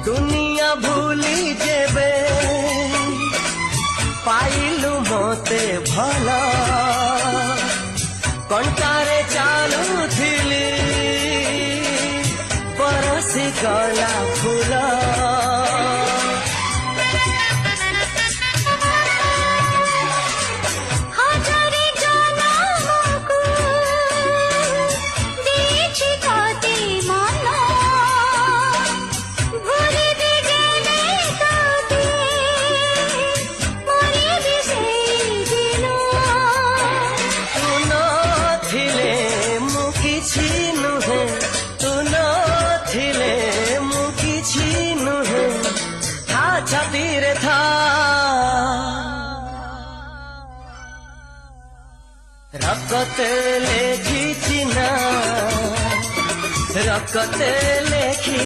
दुनिया भूली जेबे पाइलु मते भला कंटारे चालू थिली परसी गला फूला छातीरे था रक्कते लेखी चिना रक्कते लेखी